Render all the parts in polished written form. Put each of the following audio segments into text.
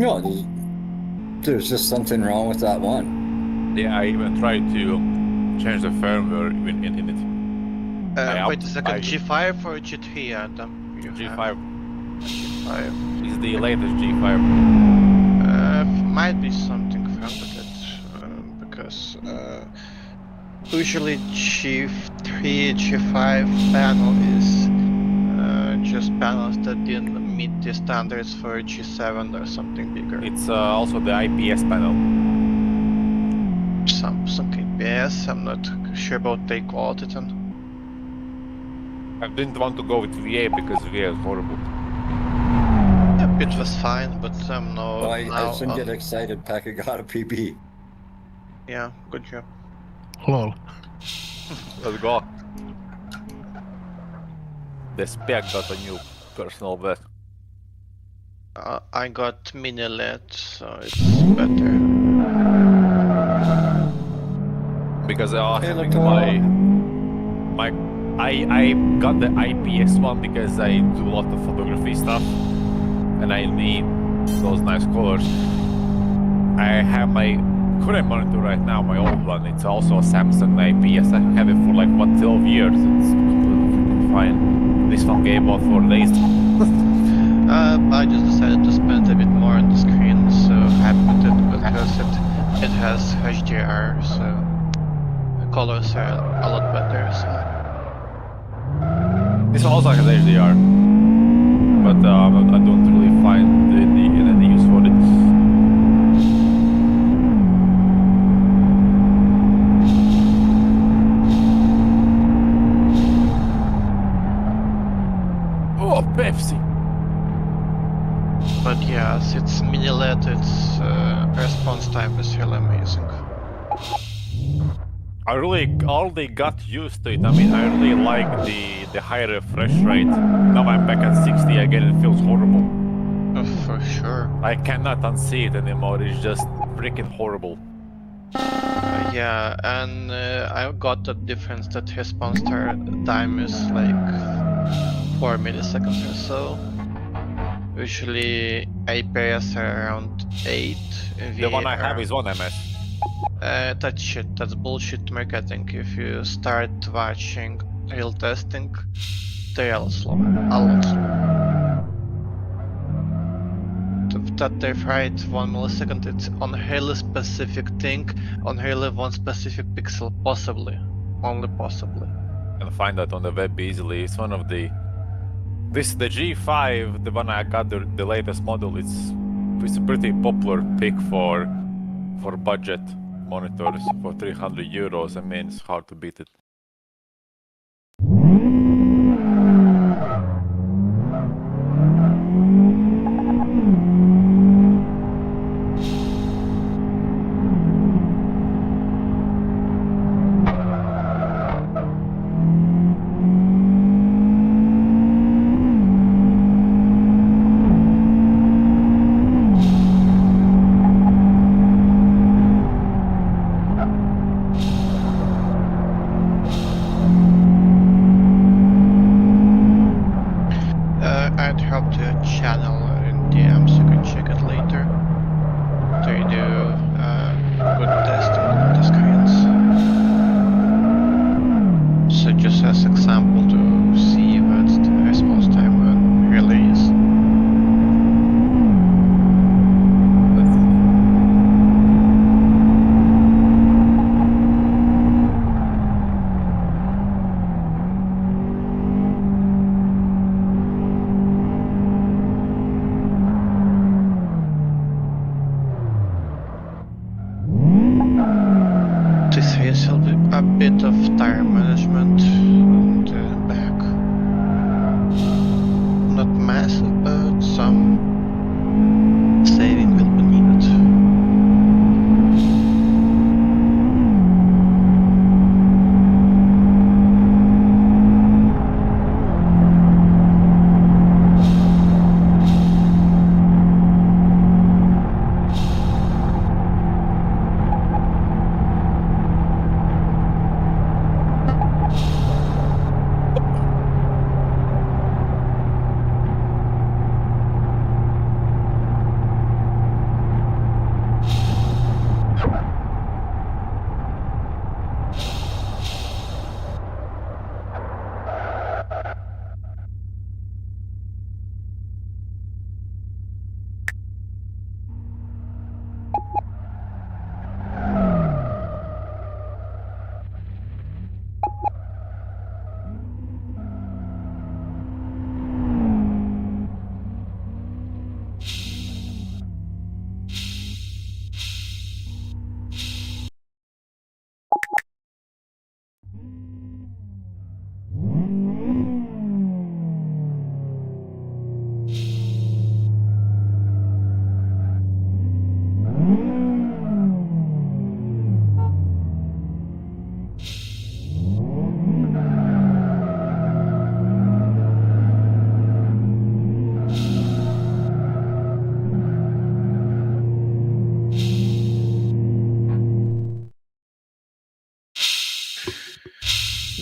No, there's just something wrong with that one. Yeah, I even tried to change the firmware in it. Wait a second, G5 or G3, Adam? G5. G5. It's the latest G5. Might be something wrong with it, because usually G3, G5 panel is just panels that didn't meet the standards for G7 or something bigger. It's also the IPS panel. Something IPS, I'm not sure about the quality then. I didn't want to go with VA because VA is horrible. Yeah, it was fine, but I'm no. Well, I shouldn't get excited. Packer got a PB. Yeah, good job. Lol. Let's go. The spec got a new personal best. I got mini LED, so it's better. Because I got the IPS one because I do a lot of photography stuff and I need those nice colors. I have my current monitor right now, my old one. It's also a Samsung IPS. I have it for like 12 years. It's completely fine. This one gave out for days. I just decided to spend a bit more on the screen, so happy with it because it has HDR, so the colors are a lot better. So. This one also has HDR, but I don't really find any use for it. Oh, Pepsi! But yes, it's mini LED, its response time is really amazing. I already got used to it. I mean, I really like the high refresh rate. Now I'm back at 60 again, it feels horrible. For sure. I cannot unsee it anymore, it's just freaking horrible. Yeah, and I got the difference that response time is like 4 milliseconds or so. Usually IPS are around 8. The one I have is 1 ms. That's shit, that's bullshit marketing. If you start watching real testing, they are a lot slower. That they're right 1 millisecond, it's on really specific thing, on really one specific pixel, possibly. Only possibly. You can find that on the web easily. It's one of the... the G5, the one I got, the latest model, it's a pretty popular pick for budget monitors for 300 euros. I mean, it's hard to beat it.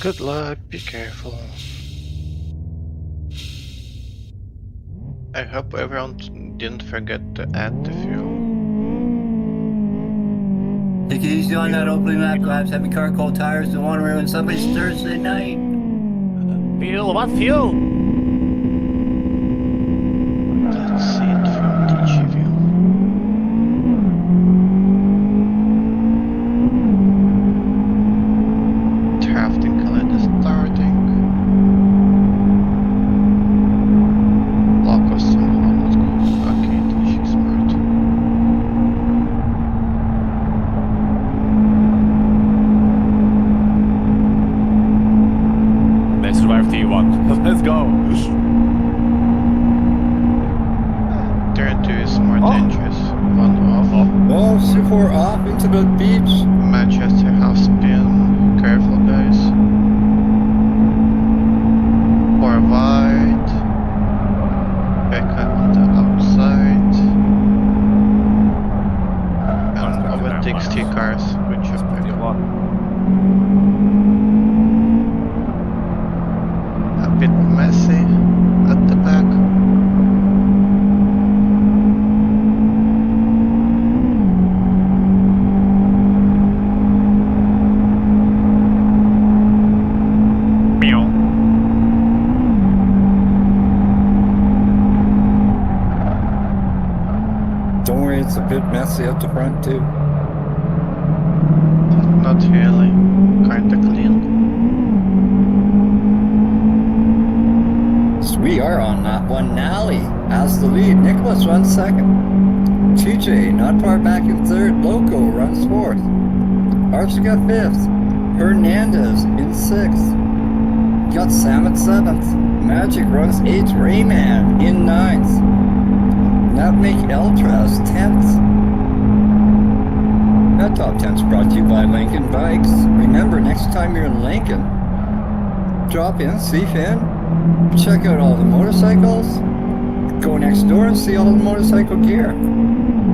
Good luck, be careful. I hope everyone didn't forget to add the fuel. Take it easy on that opening lap, laps. Heavy car, cold tires. Don't want to ruin somebody's Thursday night. Fuel? What fuel? Let's see it from TG view. Drafting LED is starting. Locos somehow not good. Okay, TG smart. They survived T1. Let's go. Turn 2 is more dangerous. One off. Oh, super off into the beach. Manchester half spin. Careful, guys. 4 wide. Becca on the outside. And overtakes 3 cars, which is Becca. A bit messy at the back. Meow. Don't worry, it's a bit messy up the front too. Not really. Kinda clean. So we are on lap 1. Nally has the lead. Nicholas runs second. TJ not far back in third. Loco runs fourth. Archie 5th. Hernandez in 6th. Got Sam at 7th. Magic runs 8th. Rayman in 9th. That make Eltras 10th. That top 10's brought to you by Lincoln Bikes. Remember, next time you're in Lincoln, drop in, see Finn, check out all the motorcycles, go next door and see all the motorcycle gear.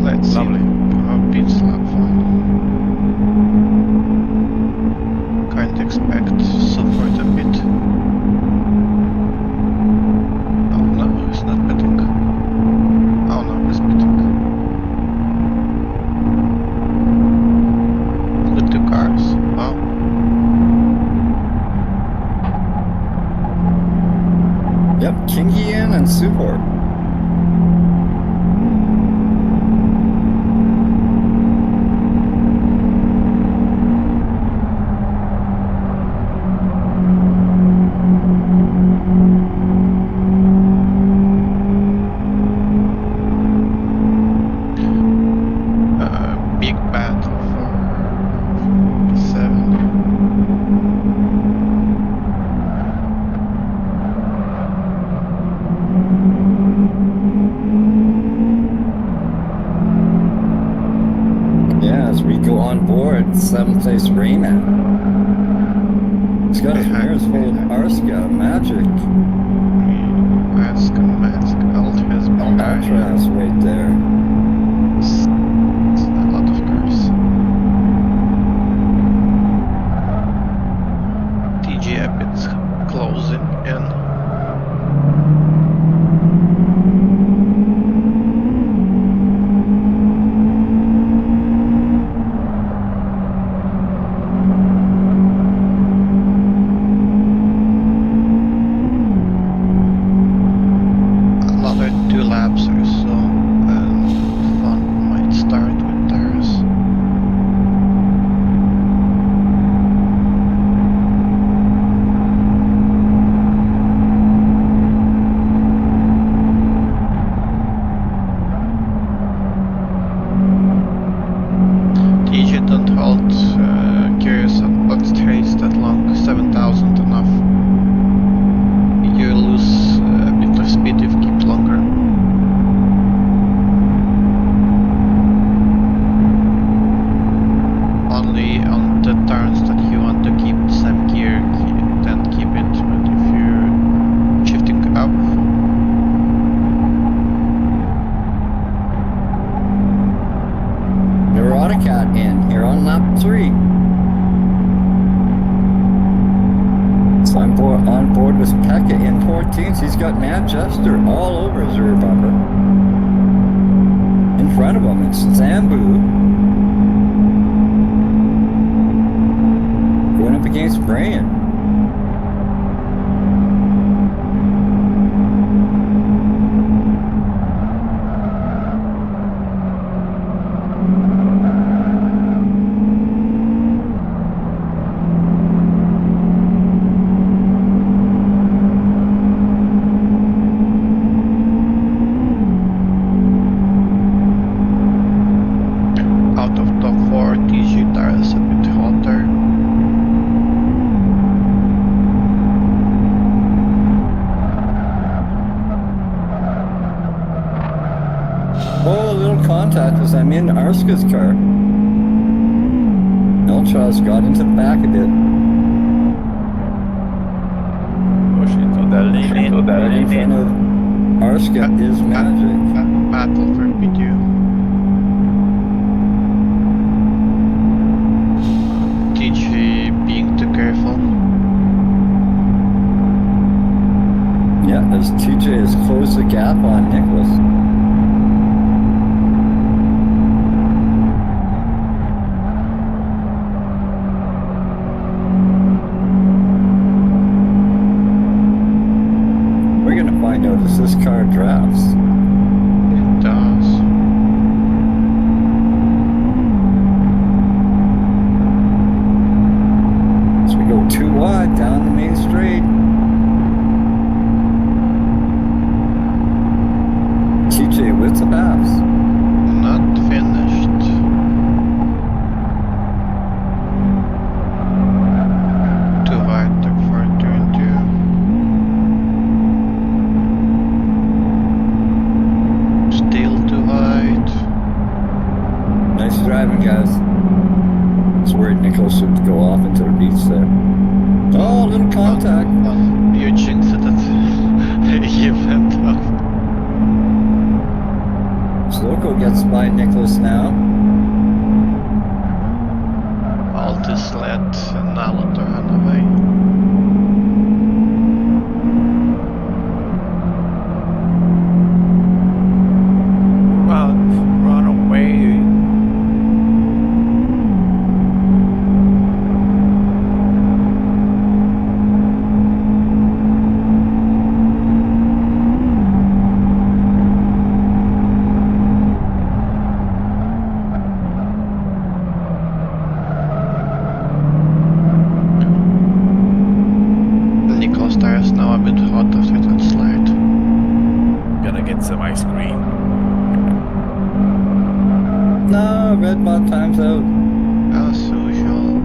Let's see Lovely. how pits lap 1. Can't expect support a bit. Oh no, he's not betting. Oh no, he's betting. Only 2 cars. Oh. Yep, Kingian and Support. Big battle for P7. Yeah, as we go on board, 7th place Rayman. He's got his mirrors full of Arska, Magic, Mask, Ultras, Atras right there. a lot of cars. TG a bit closing in. Another 2 laps or so, and fun might start with tires. TG don't hold curious about straights that long, 7,000 enough. You lose a bit of speed if you keep longer. Only on the turns that you want to keep the same gear, then keep it, but if you're shifting up, Neuroticat in here on lap 3. So I'm on board with Pekka in 14th. He's got Manchester all over his rear bumper. In front of him, it's Zambu. Going up against Brian. Out of top 4, TG tires a bit hotter. Oh, a little contact as I'm in Arska's car. Elchaw's got into the back a bit. Push into the limit. In front of Arska is Magic. Battle for P2. TG being too careful. Yeah, as TJ has closed the gap on Nicholas. We're gonna find out as this car drafts. It does. So we go too wide down the main straight. TJ with the pass. Not finished. Too wide for 2 and 2. Still too wide. Nice driving, guys. I was worried Nicholas would go off into the beach there. Oh, a little contact. You jinxed it. You went off. Sloko gets by Nicholas now. Altis let Nalo to run away. Run away. Nicholas tires now a bit hot after that slide. Gonna get some ice cream. No, red bot time's out. As usual.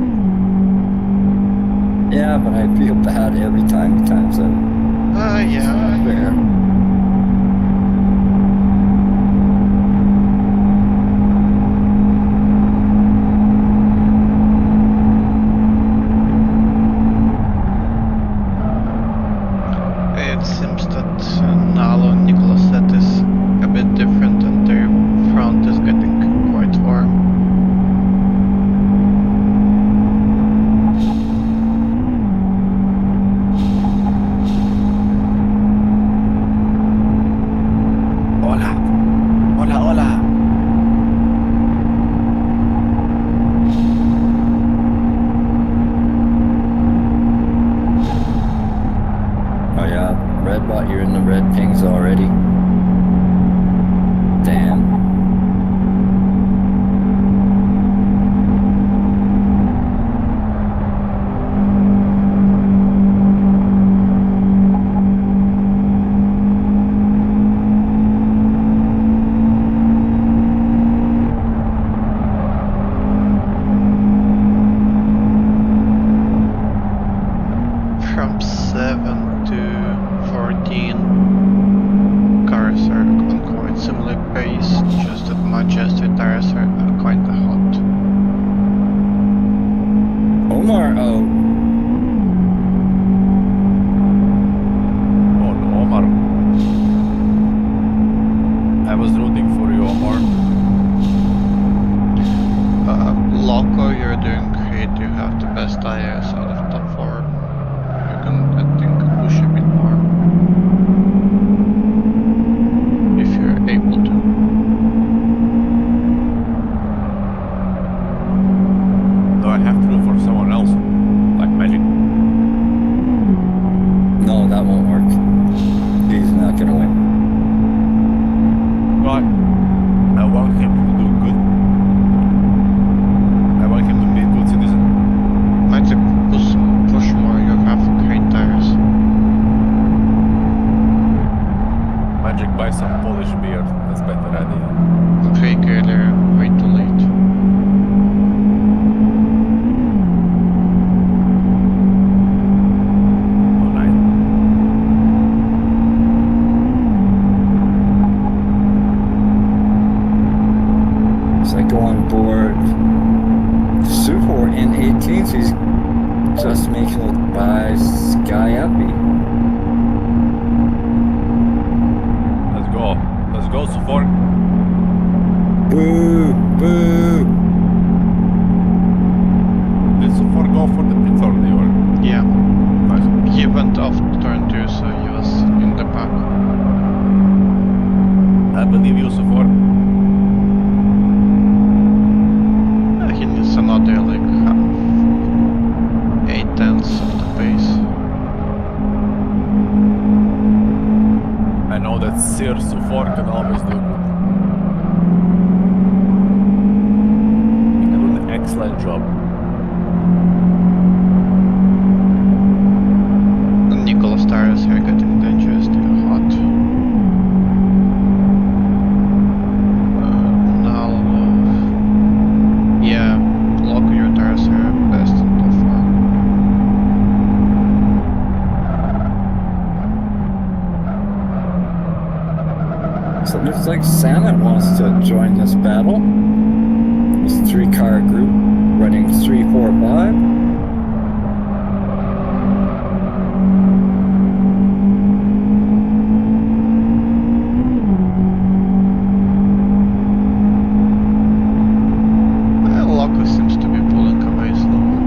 Yeah, but I feel bad every time he times out. Yeah. Fair. It seems that Nalo and Nicholas set is a bit different and their front is getting quite warm. Hola. Hola, hola. Oh yeah, red bot, you're in the red pings already. Damn. From 7 to 14, cars are on quite similar pace, just that Manchester tires are quite hot. Omar out. Oh, no, Omar. I was rooting for you, Omar. Loco, you're doing great. You have the best tires out of top 4. You can So I go on board Sufor in 18th. He's just making it by Sky Uppy. Let's go. Let's go, Sufor. Boo! Boo! Did Sufor go for the pit or they were? Yeah, Nice. he went off turn 2, so he was in the back. I believe you, Sufor. He needs another like 8/10 of the pace. I know that Sir Sufor can always do good. He can do an excellent job. And Nicholas tires are getting dangerously hot. Now, yeah, local your tires are best so far. So it looks like Salmon wants to join this battle. This 3-car group running 3, 4, 5. Loco seems to be pulling away slowly.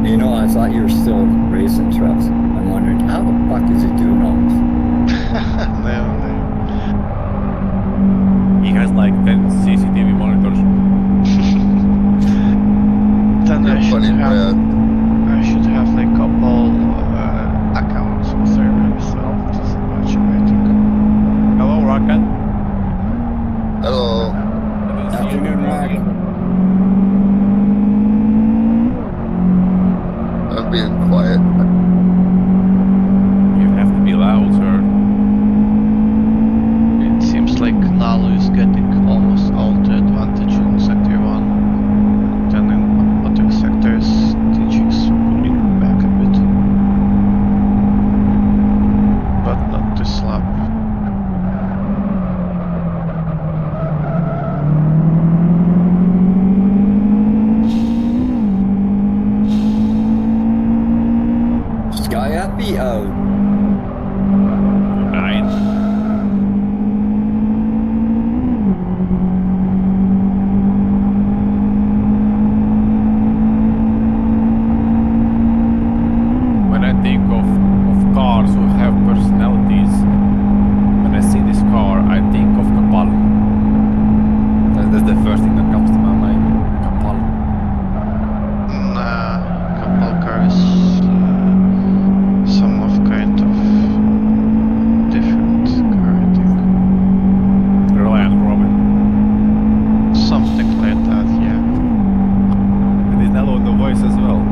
You know, I thought you were still racing trucks. I'm wondering how the fuck is he doing all this? No. He has like 10 CCTV monitors. Then You're funny, Brad. I should have like a couple accounts on server myself to watch everything. Hello, Rocket. Hello. I didn't see you Afternoon, before. Rock. I'm being quiet. You have to be loud, sir. It seems like Nalu is getting almost all the advantage in sector 1. Then in other sectors, TG is pulling back a bit. But not this lap. Sky Uppy out. 9. When I think of cars who have personalities, when I see this car, I think of Kapal. That's the first thing that comes to my mind. Kapal. Nah, couple cars, some of kind of different car, I think. Reliant Robin. Something like that, yeah. And is Nello on the voice as well?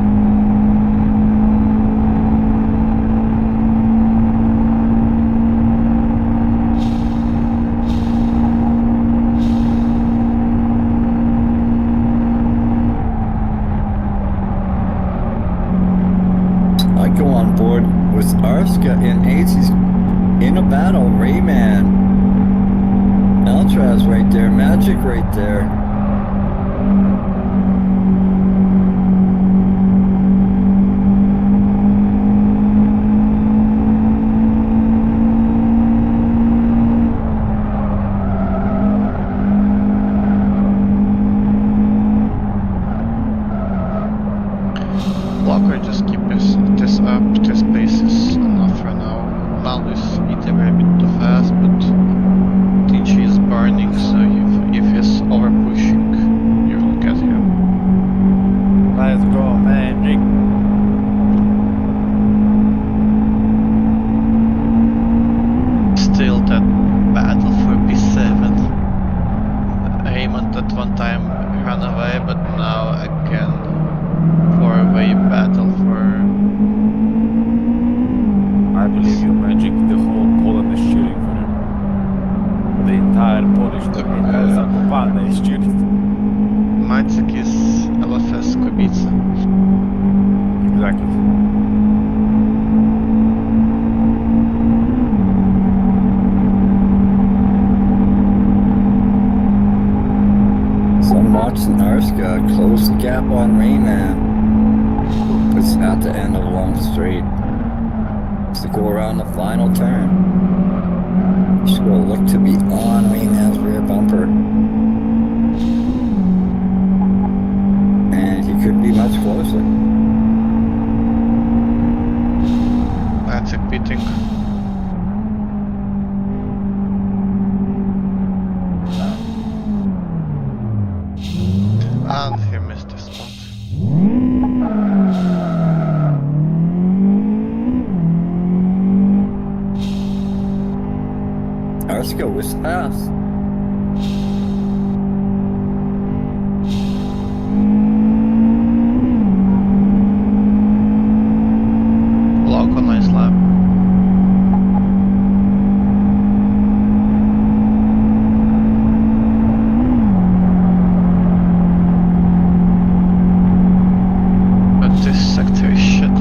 I go on board with Arska in 8th. He's in a battle. Rayman. Altraz right there. Magic right there. Blocker just keep this up, this pace is enough for now. Mal is either a bit too fast, but TG is burning, so tire polish to me as zakopane iz čiriti. Maciek is LFS Kubica. Exactly. So I'm watching Arska close the gap on Rayman. It's at the end of the long straight. To go around the final turn. She's going to look to be on Rayman's rear bumper. And he could be much closer. Maciek beating. And he missed the spot. Arska was fast. Loco, nice lap. But this sector is shit.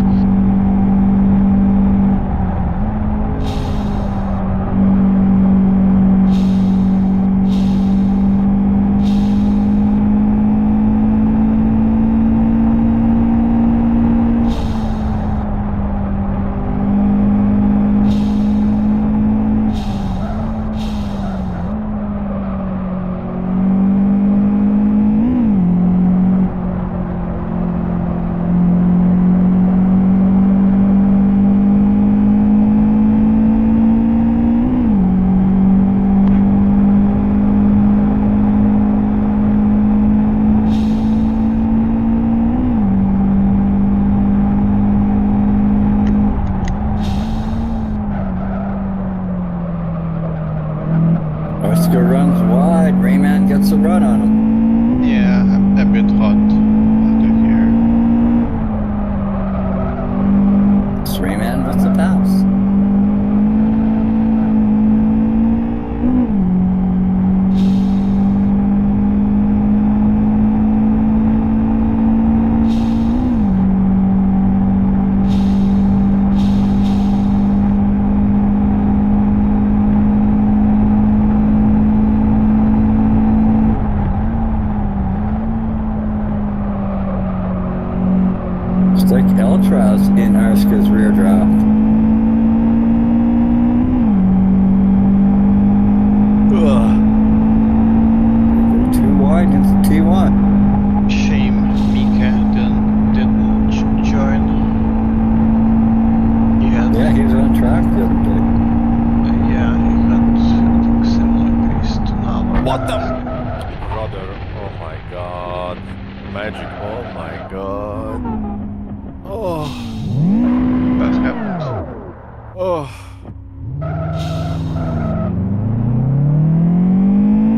Arska runs wide. Rayman gets a run on him. Yeah, a bit hot under here. It's Rayman with the pass. It's like Eltras in Arska's rear draft. Ugh. Go too wide into T1. Shame Mika didn't join. He had, Yeah, he was on track the other day. yeah, he had I think, similar pace to Nala. What the brother, oh my god. Magic, oh my god. Oh, That happened. oh.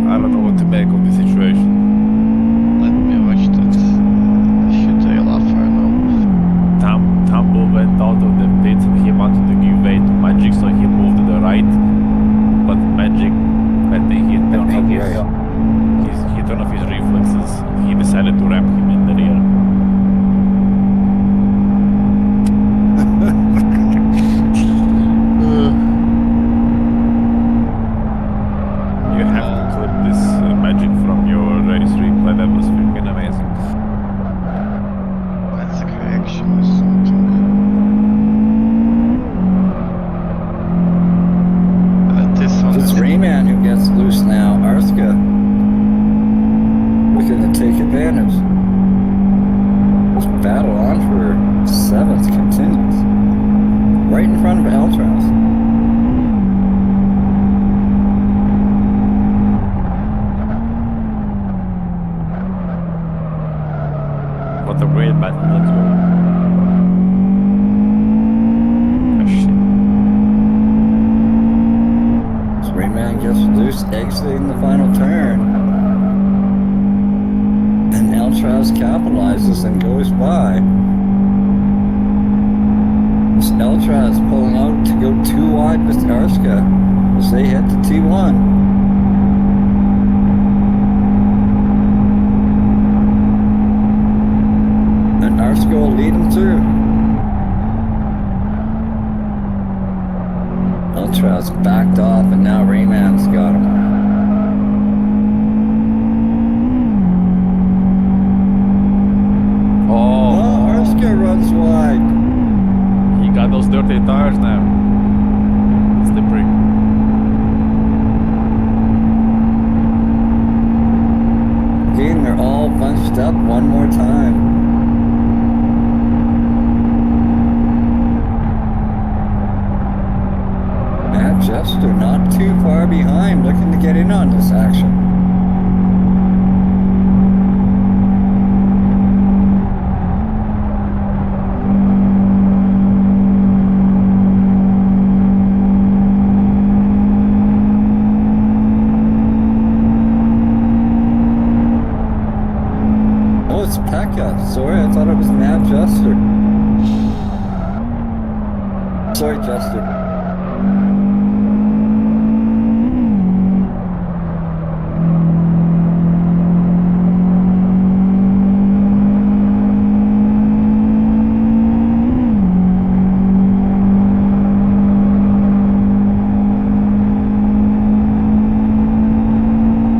I don't know what to make of this situation. Let me watch that shit LFR now. Tumble went out of the pits and he wanted to give way to Magic, so he moved to the right. But Magic, I think he turned off his reflexes. He decided to ram him in the rear. You have to clip this Magic from your race replay. That was freaking amazing. That's a reaction or something. This one It's is Rayman who gets loose now. Arska looking to take advantage. This battle on for 7th continues. Right in front of Eltras. What a great battle. Let's go. Oh shit. So Rayman gets loose, exiting the final turn. And Eltras capitalizes and goes by. This Eltras pulling out to go too wide with Arska as they head to T1. lift up one more time. Matt Jester not too far behind, looking to get in on this action. Sorry, I thought it was Matt Jester. Sorry, Jester.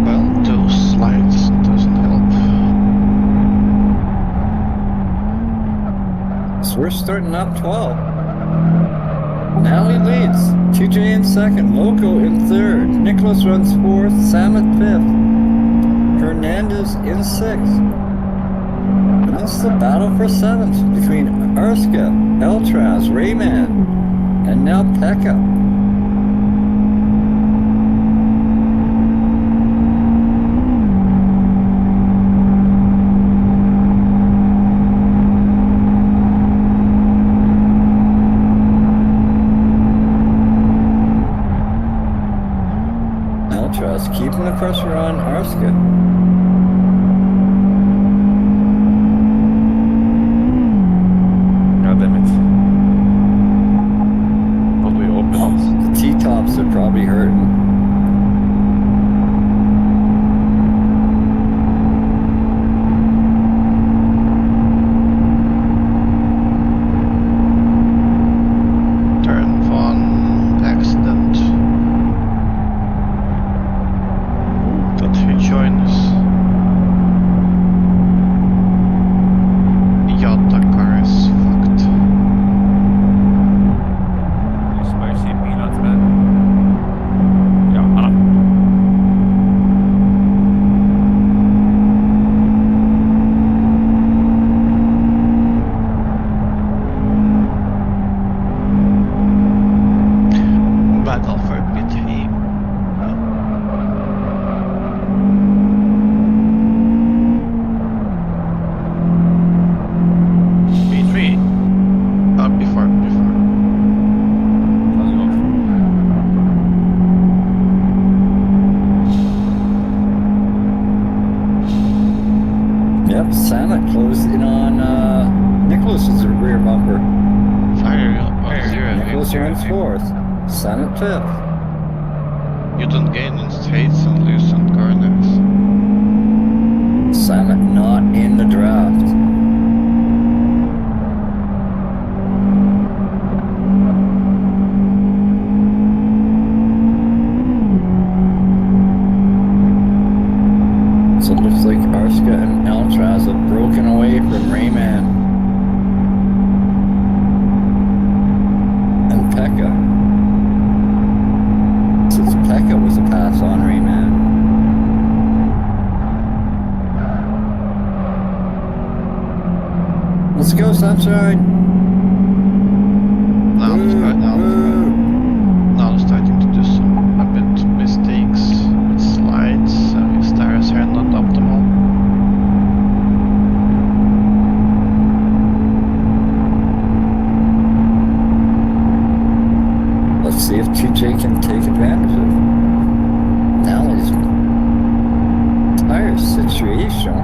Well, those slides doesn't help. So we're starting up 12. Nally leads. TJ in second. Loco in third. Nicholas runs fourth. Sam at fifth. Hernandez in sixth. And that's the battle for seventh between Arska, Eltraz, Rayman, and now Pekka. Keeping the pressure on Arska. God damn it. How do we open this? The T-tops are probably hurting. Turn one accident. That he joins. Yata car is fucked. Spicy peanuts, man. Yeah. Battle for P3. P3. Before. Let's go. Yep, Samet closed in on Nicholas's rear bumper. Nicholas runs fourth. Samet fifth. You don't gain in straights and lose on corners. Samet not in the draft. So it looks like Arska and Eltraz have broken away from Rayman and Pekka. Since Pekka was a pass on Rayman. Let's go, Sunshine! Now starting to do some a bit mistakes with slides. His tires are not optimal. Let's see if TJ can take advantage of Nally's tire situation.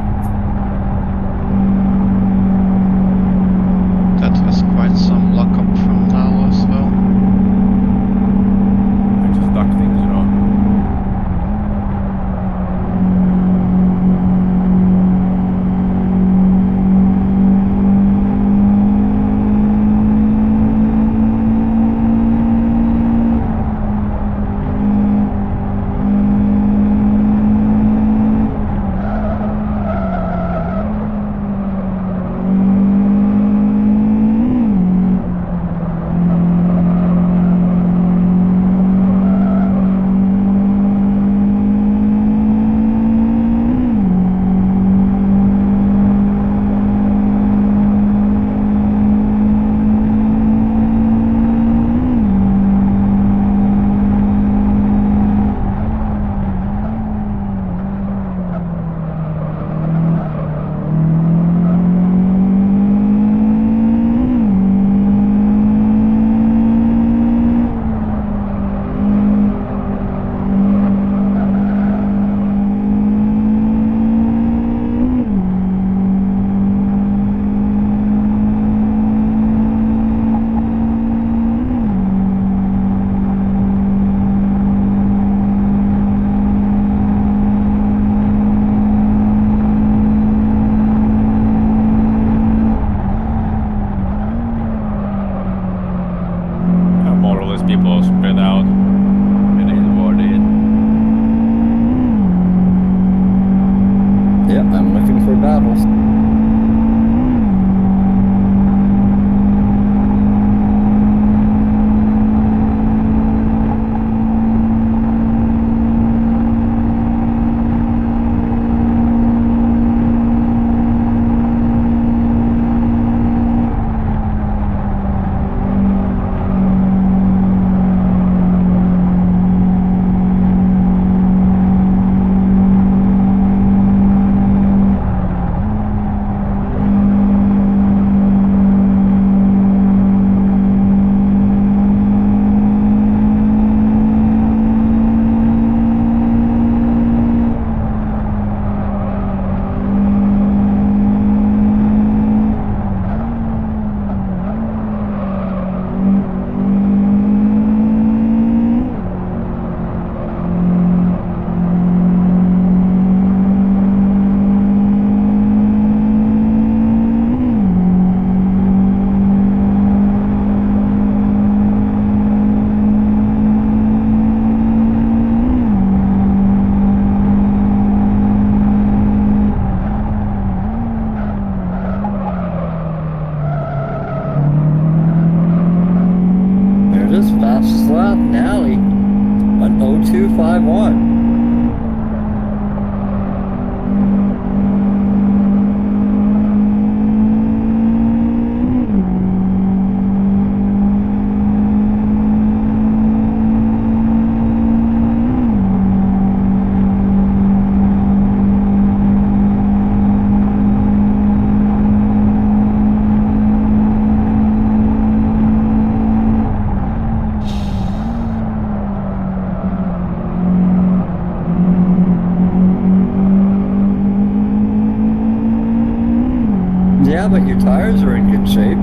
travels. Fastest lap, Nally, on 0251. Yeah, but your tires are in good shape.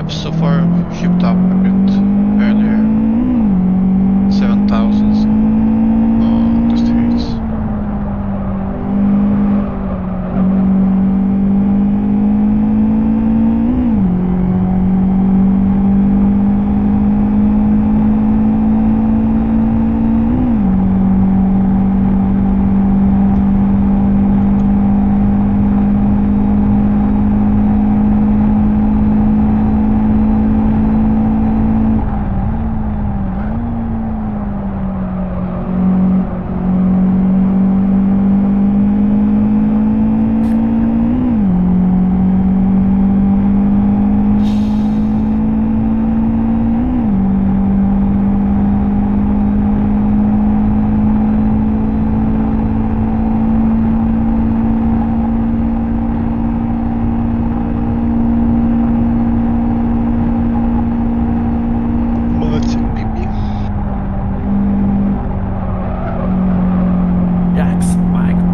So far shipped up a bit earlier. 7,000 on the streets.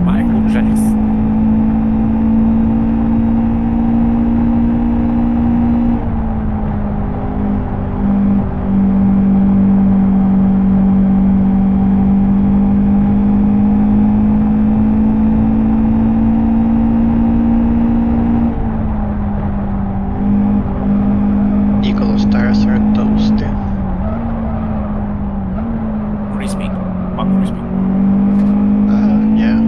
Michael Jackson. Nicholas tires are toasty. Crispy. Not crispy. Yeah.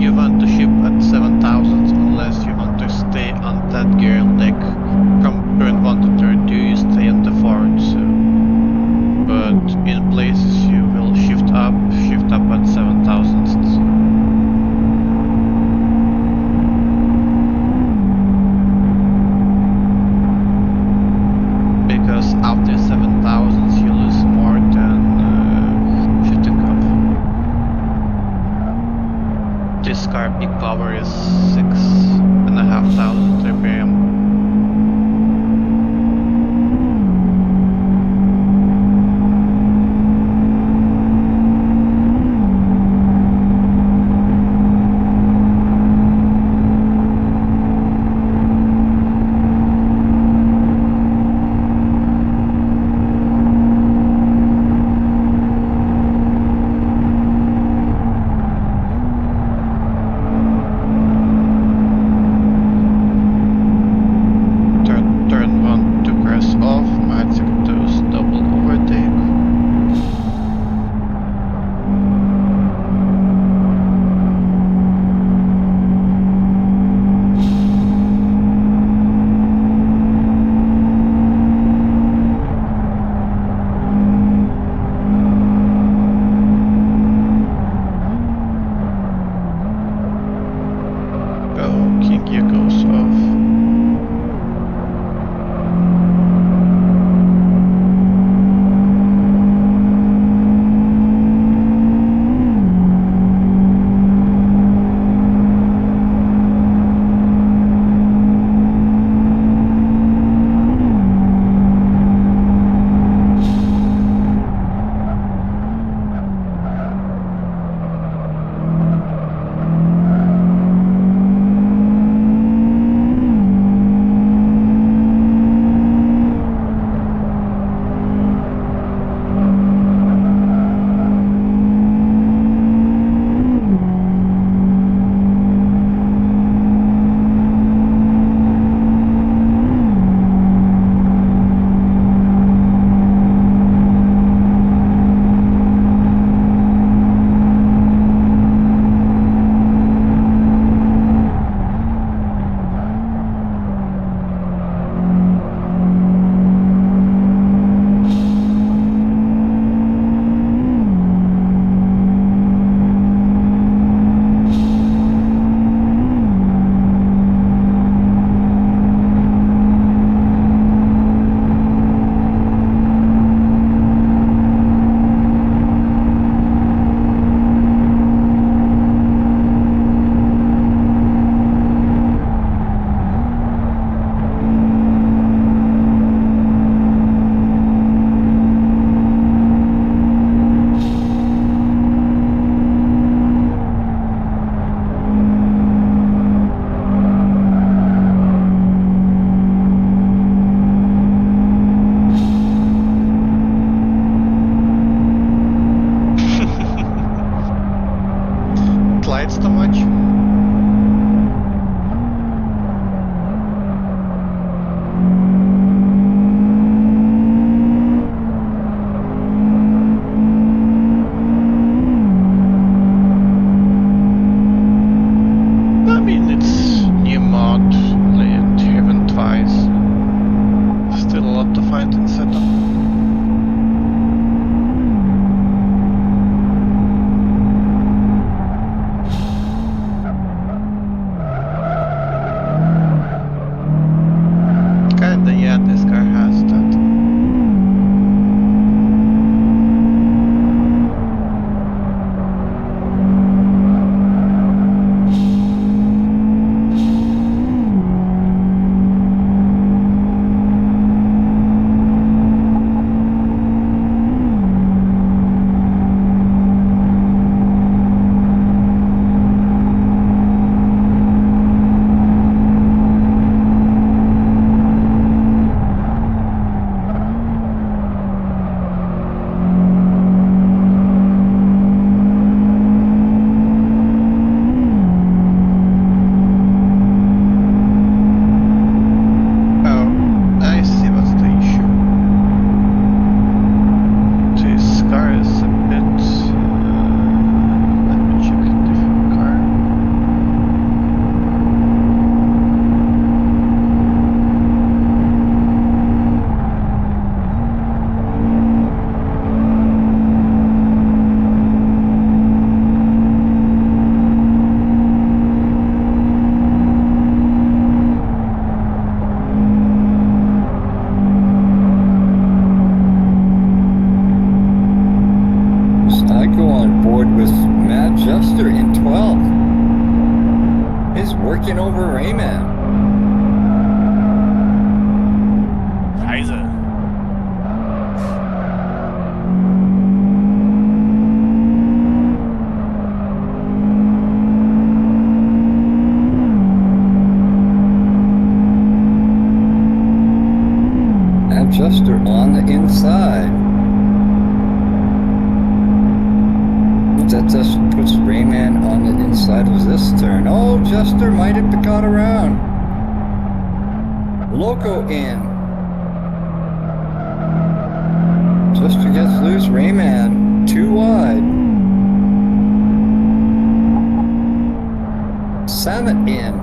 You want to ship at 7,000 unless you want to stay on that gear deck. From turn 1 to turn 2 you stay on the forward, so. But in places you will shift up at 7,000. Because after 7,000 you lose more than shifting up. This car peak power is 6,500 RPM. gear goes off. Glides too much? I mean, it's new mod, only driven twice. Still a lot to find in setup. Kinda, yeah, this car has that. I go on board with Matt Jester in 12th. He's working over Rayman. Kaiser. Matt Jester on the inside. That just puts Rayman on the inside of this turn. Oh, Jester might have got around. Loco in. Jester gets loose. Rayman too wide. Samet in.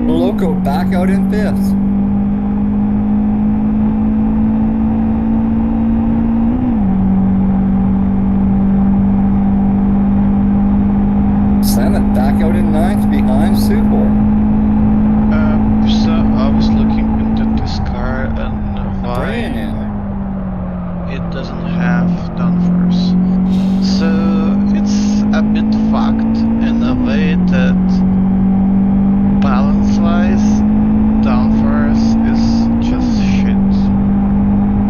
Loco back out in 5th. ninth behind Supor. So I was looking into this car and why Brian in. it doesn't have downforce. So it's a bit fucked in a way that balance-wise, downforce is just shit.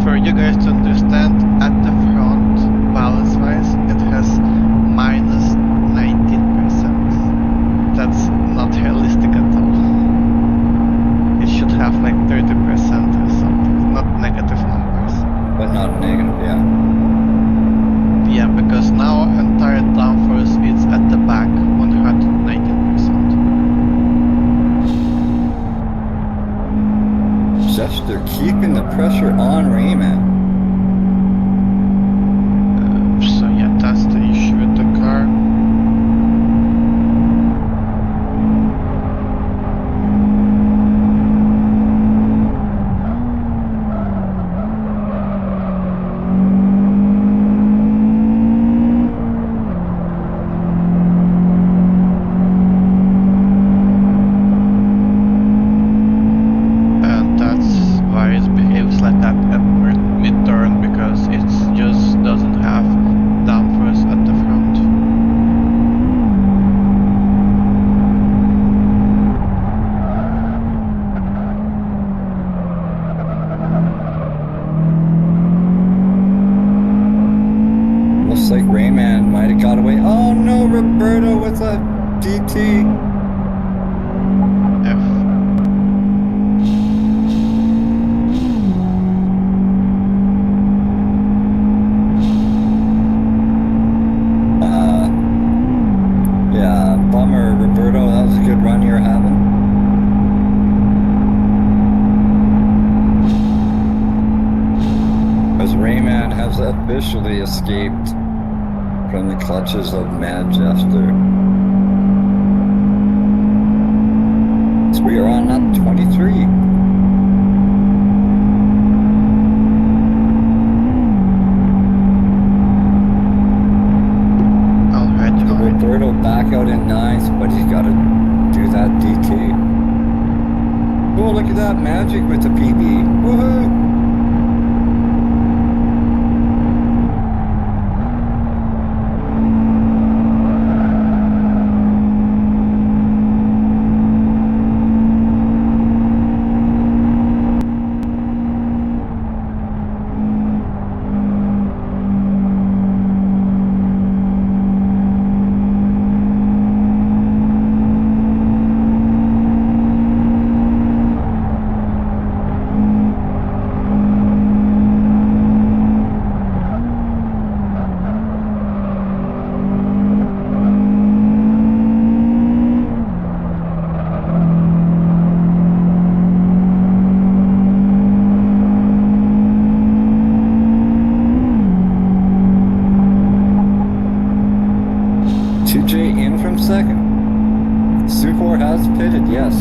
For you guys to understand, at the front, balance-wise, it has minus 19%. That's not realistic at all. It should have like 30% or something, not negative numbers. But not negative, yeah. Yeah, because now entire downforce is at the back 119%. Just they're keeping the pressure on Rayman. So yeah, that's the issue with the car. And that's why it behaves like that at mid-turn, because it just doesn't have downforce at the front. Looks like Rayman might have got away. Oh no, Roberto with a DT. F. Yeah, bummer, Roberto. That was a good run you're having. As Rayman has officially escaped from the clutches of Mad Jester. So we are on lap 23. Alright, Roberto back out in ninth, but he's got to do that DT. Oh, look at that magic with the PB. Woohoo! in from second. Supor has pitted, yes.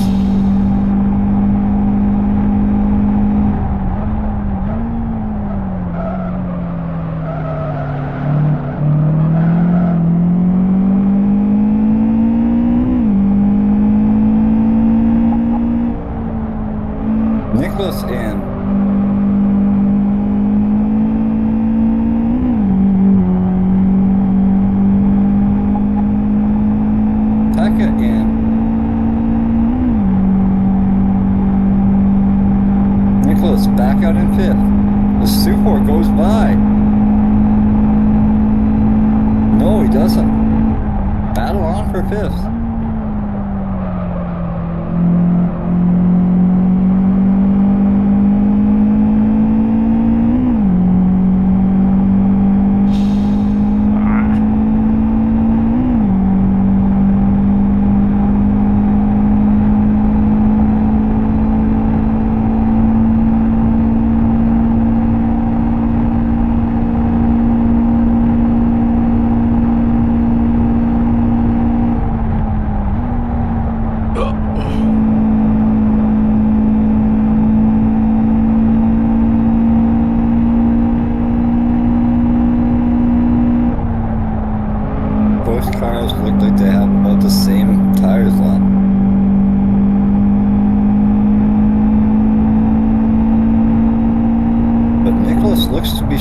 Nicholas in. Pekka in. Nicholas back out in fifth. The Supor goes by. No, he doesn't. Battle on for fifth.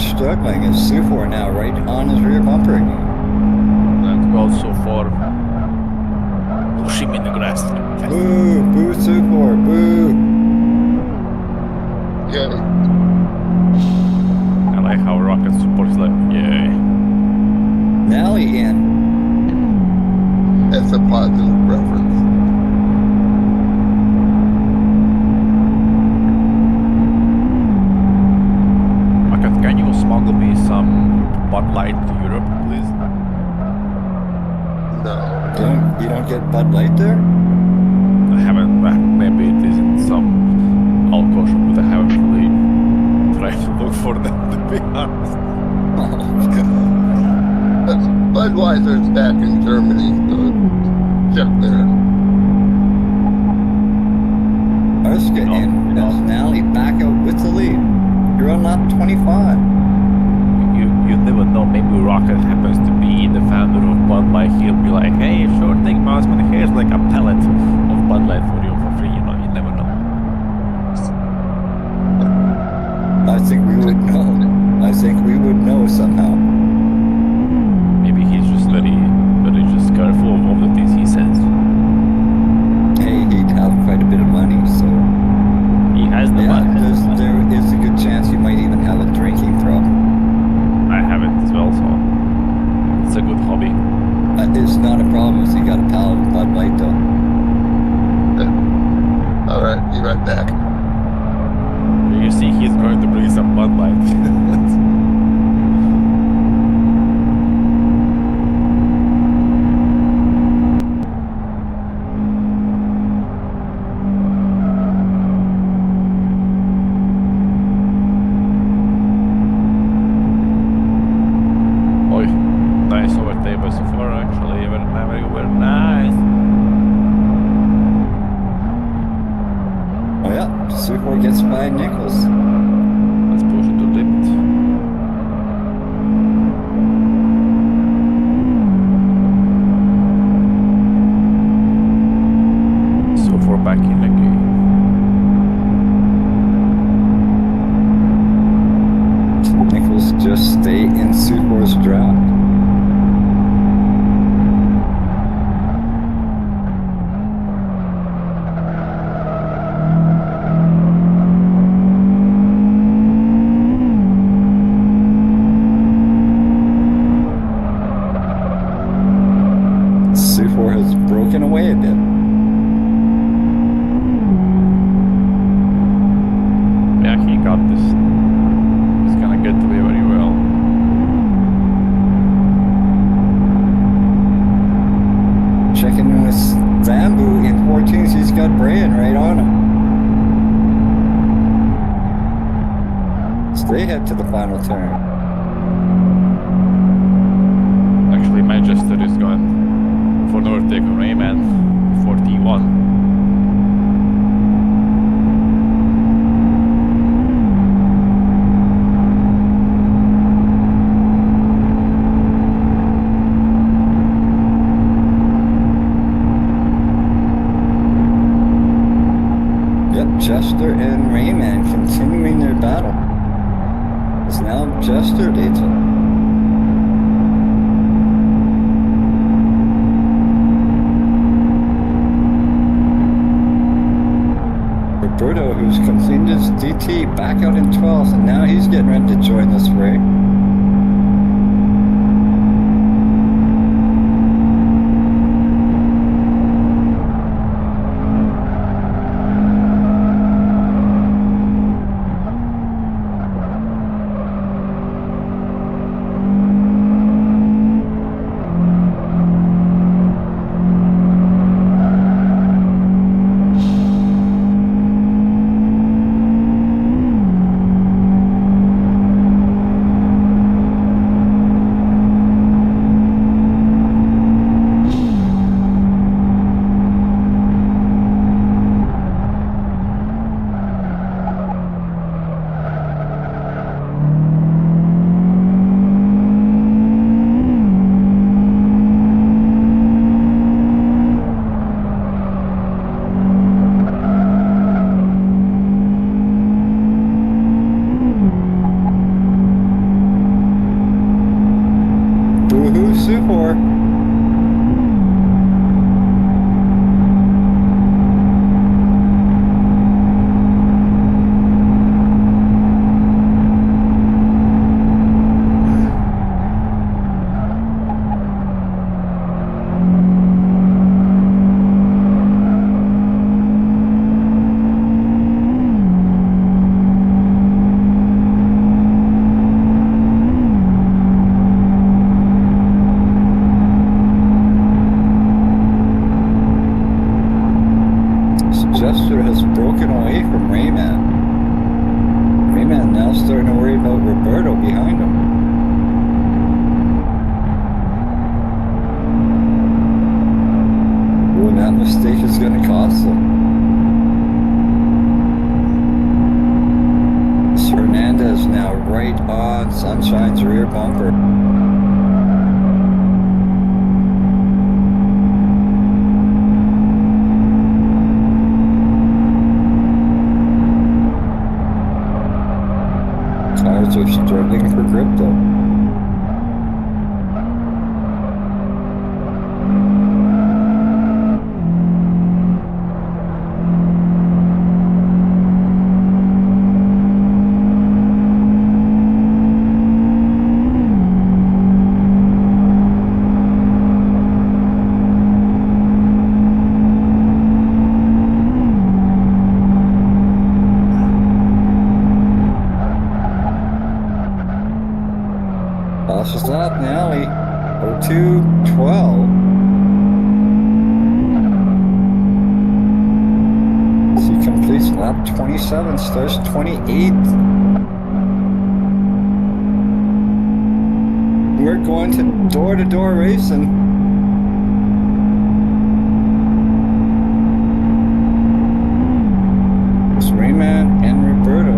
struggling as Sufor now right on his rear bumper again. That goes so far. Push him in the grass. Boo! Boo Sufor! Boo! Yeah. I like how Rocket supports like, yeah. Nally in. That's a positive reference. Rocket, can you smuggle me some Bud Light to Europe, please? No. You don't get Bud Light there? I haven't, maybe it is in some alcohol shop, but I haven't really tried to look for them, to be honest. Budweiser's back in Germany, so check there. Arska No, in no. as Nally back out with the lead. You're on lap 25. You never know, maybe Rocket happens to be the founder of Bud Light. He'll be like, hey, sure thing, Mousman, here's like a pellet of Bud Light for you for free, you know, you never know. I think we would know. I think we would know somehow. Maybe he's just very just careful of all the things he says. Hey, he'd have quite a bit of money, so He has the yeah, money. there is a good chance you might even have a drinking problem. I have it as well, so it's a good hobby. It's not a problem if you got a pallet of Bud Light though. All right, be right back. You see, he's going to bring some Bud Light. Oi, nice overtake by so far, actually. Very nice. Oh yeah, Sufor gets by Nichols. Let's push it to the limit. So far back in the game. Nichols just stay in Sufor's draft. Sufor has broken away a bit. Yeah, he got this. He's gonna get away very well. Checking in with Zambu in 14s, he's got Brian right on him. So they head to the final turn. Actually, Manchester is going for an overtake on Rayman for T1. Yep, Chester and Rayman continuing their battle. It's now Chester leads it. Roberto, who's completed his DT, back out in 12th, and now he's getting ready to join this fray. Sioux. Jester has broken away from Rayman. Rayman now starting to worry about Roberto behind him. Well, that mistake is going to cost him. Hernandez now right on Sunshine's rear bumper. Tires are struggling for grip though. Tosses up in the alley. 02-12. He completes lap 27, starts 28th. We're going to door racing. It's Rayman and Roberto.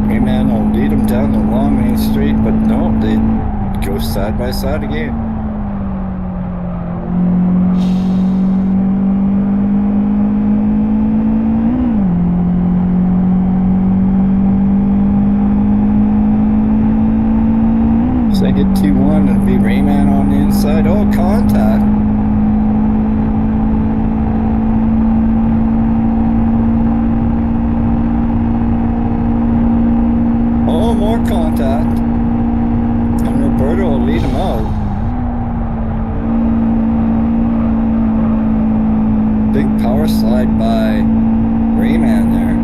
Rayman will lead them down the long main street, but no, they go side by side again. So I hit T1 and be Rayman on the inside. Oh, contact. Oh, more contact. And Roberto will lead him out. Big power slide by Rayman there.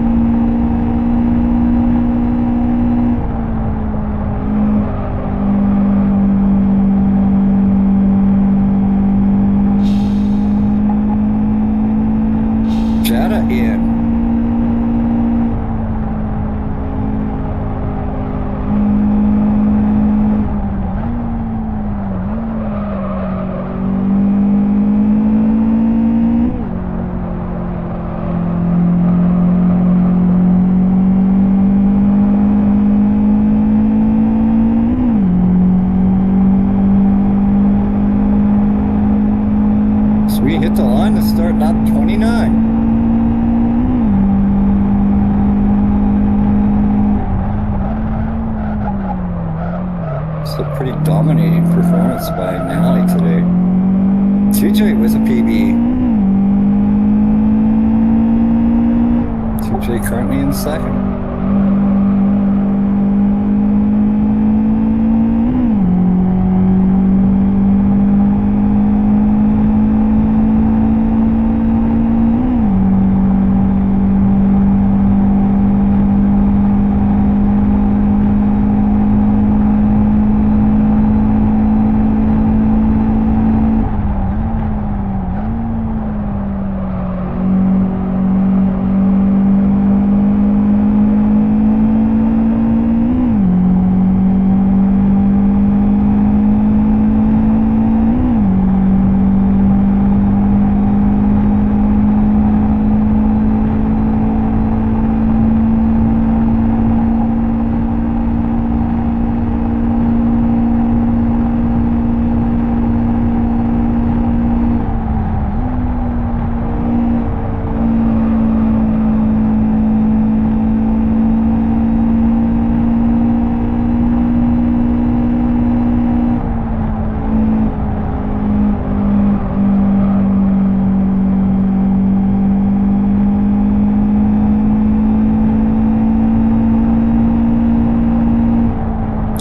Jetta in. So we hit the line to start lap 29. It's a pretty dominating performance by Nally today. TJ with a PB. TJ currently in second.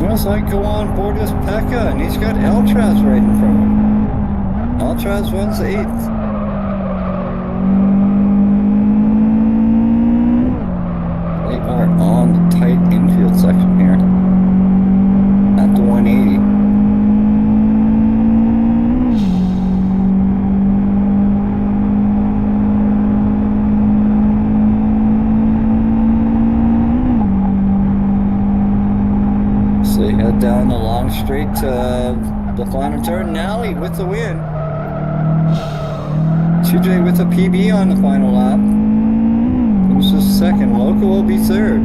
Looks like go on board with Pekka, and he's got Eltraz right in front of him. Eltraz runs 8th. They are on the tight infield section here at the 180. So they head down the long straight to the final turn. Nally with the win. TJ with a PB on the final lap. Finishes second. Loco will be third.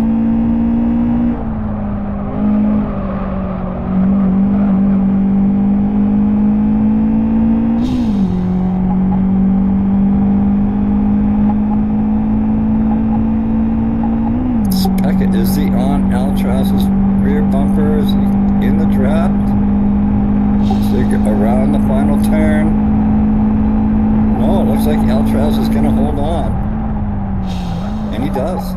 Pekka is the on Eltraz's rear bumper is in the draft. So around the final turn. No, it looks like Eltraz is going to hold on. And he does.